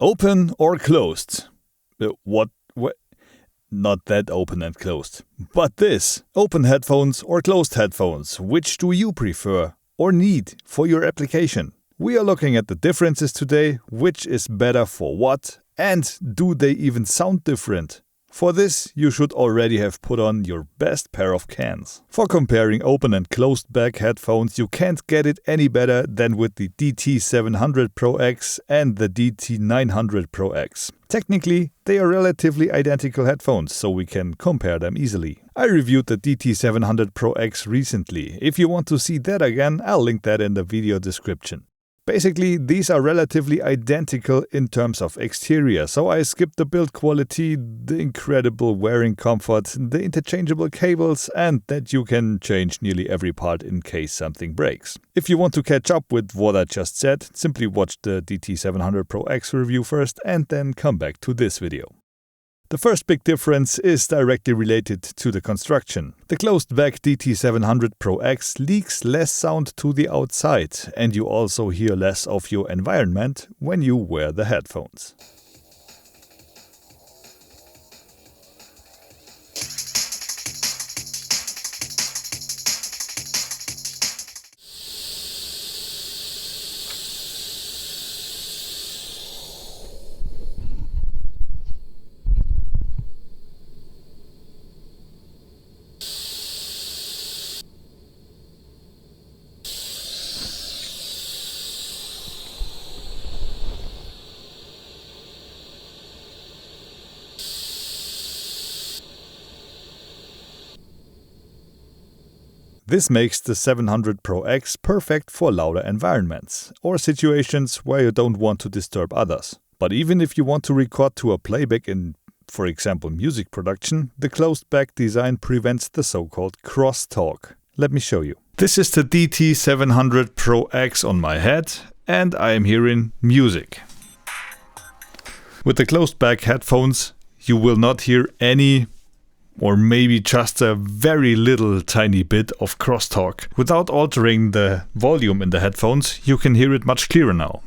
Open or closed? What? Not that open and closed. But this. Open headphones or closed headphones. Which do you prefer or need for your application? We are looking at the differences today, which is better for what, and do they even sound different? For this, you should already have put on your best pair of cans. For comparing open and closed back headphones, you can't get it any better than with the DT700 Pro-X and the DT900 Pro-X. Technically, they are relatively identical headphones, so we can compare them easily. I reviewed the DT700 Pro-X recently. If you want to see that again, I'll link that in the video description. Basically, these are relatively identical in terms of exterior, so I skipped the build quality, the incredible wearing comfort, the interchangeable cables, and that you can change nearly every part in case something breaks. If you want to catch up with what I just said, simply watch the DT700 Pro-X review first and then come back to this video. The first big difference is directly related to the construction. The closed-back DT700 Pro-X leaks less sound to the outside, and you also hear less of your environment when you wear the headphones. This makes the 700 Pro-X perfect for louder environments or situations where you don't want to disturb others. But even if you want to record to a playback in, for example, music production, the closed-back design prevents the so-called crosstalk. Let me show you. This is the DT700 Pro-X on my head, and I am hearing music. With the closed-back headphones, you will not hear any, or maybe just a very little tiny bit of crosstalk. Without altering the volume in the headphones, you can hear it much clearer now.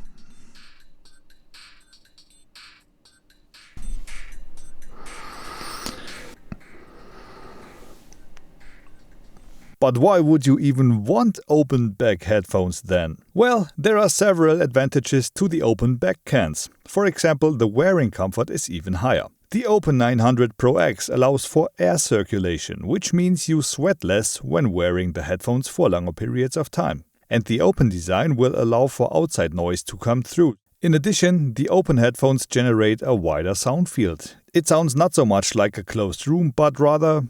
But why would you even want open back headphones then? Well, there are several advantages to the open back cans. For example, the wearing comfort is even higher. The Open 900 Pro-X allows for air circulation, which means you sweat less when wearing the headphones for longer periods of time. And the open design will allow for outside noise to come through. In addition, the open headphones generate a wider sound field. It sounds not so much like a closed room, but rather,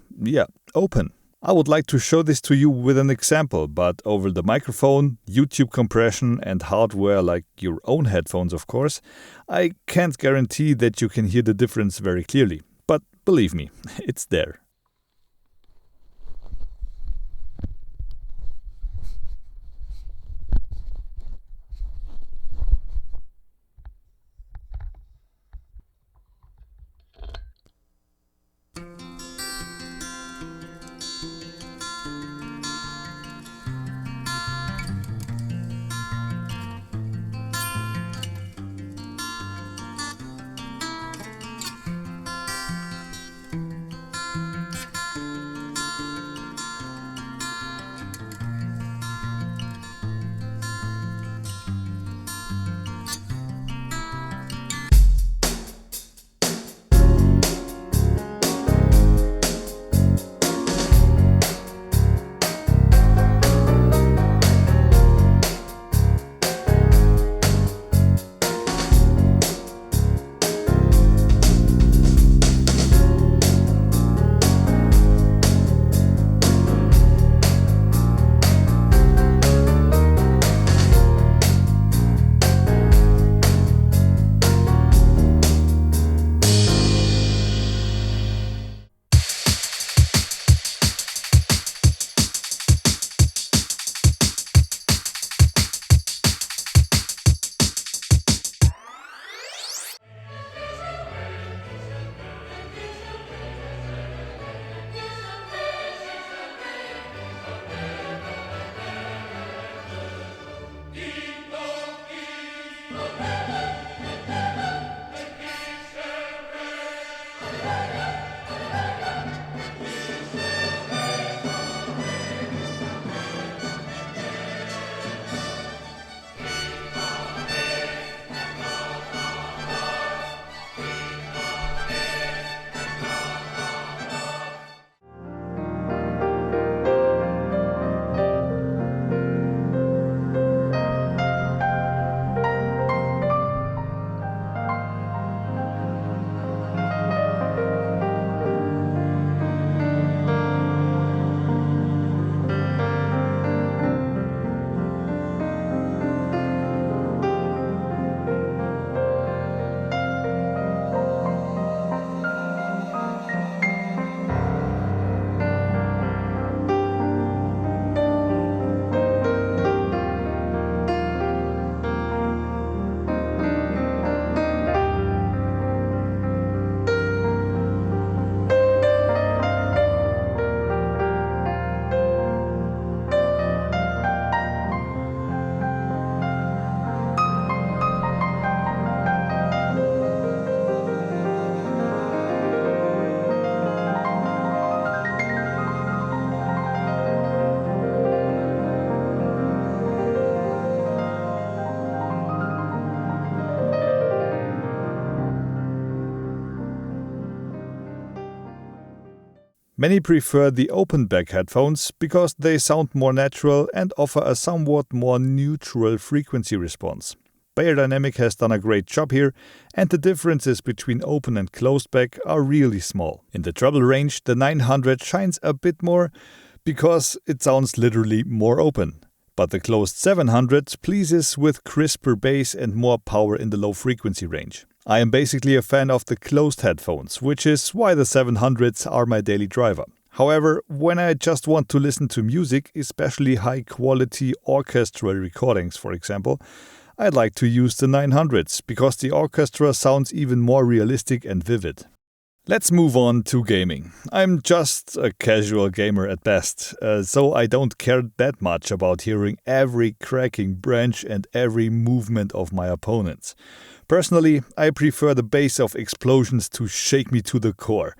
open. I would like to show this to you with an example, but over the microphone, YouTube compression and hardware like your own headphones of course, I can't guarantee that you can hear the difference very clearly. But believe me, it's there. Many prefer the open back headphones because they sound more natural and offer a somewhat more neutral frequency response. Beyerdynamic has done a great job here, and the differences between open and closed back are really small. In the treble range, the 900 shines a bit more because it sounds literally more open. But the closed 700 pleases with crisper bass and more power in the low frequency range. I am basically a fan of the closed headphones, which is why the 700s are my daily driver. However, when I just want to listen to music, especially high-quality orchestral recordings, for example, I'd like to use the 900s because the orchestra sounds even more realistic and vivid. Let's move on to gaming. I'm just a casual gamer at best, so I don't care that much about hearing every cracking branch and every movement of my opponents. Personally, I prefer the bass of explosions to shake me to the core,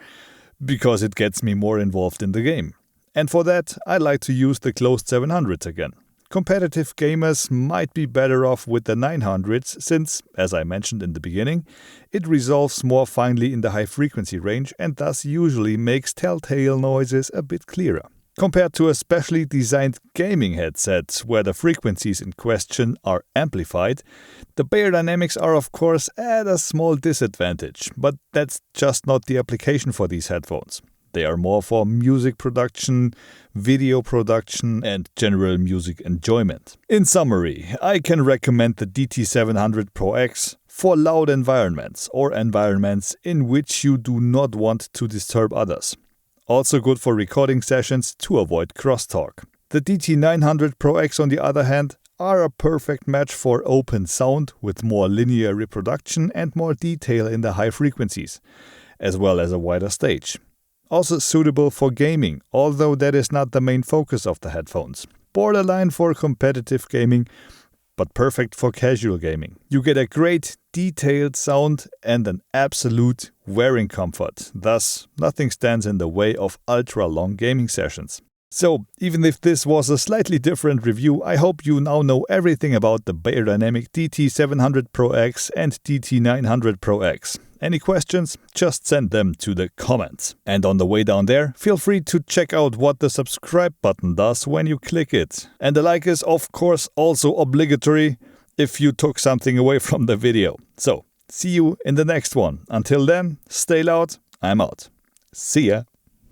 because it gets me more involved in the game. And for that, I like to use the closed 700s again. Competitive gamers might be better off with the 900s since, as I mentioned in the beginning, it resolves more finely in the high frequency range and thus usually makes telltale noises a bit clearer. Compared to a specially designed gaming headset where the frequencies in question are amplified, the Beyerdynamics are of course at a small disadvantage, but that's just not the application for these headphones. They are more for music production, video production, and general music enjoyment. In summary, I can recommend the DT700 Pro-X for loud environments or environments in which you do not want to disturb others. Also good for recording sessions to avoid crosstalk. The DT900 Pro-X, on the other hand, are a perfect match for open sound with more linear reproduction and more detail in the high frequencies, as well as a wider stage. Also suitable for gaming, although that is not the main focus of the headphones. Borderline for competitive gaming, but perfect for casual gaming. You get a great detailed sound and an absolute wearing comfort. Thus, nothing stands in the way of ultra-long gaming sessions. So, even if this was a slightly different review, I hope you now know everything about the Beyerdynamic DT700 Pro-X and DT900 Pro-X. Any questions? Just send them to the comments. And on the way down there, feel free to check out what the subscribe button does when you click it. And the like is of course also obligatory if you took something away from the video. So, see you in the next one. Until then, stay loud, I'm out. See ya.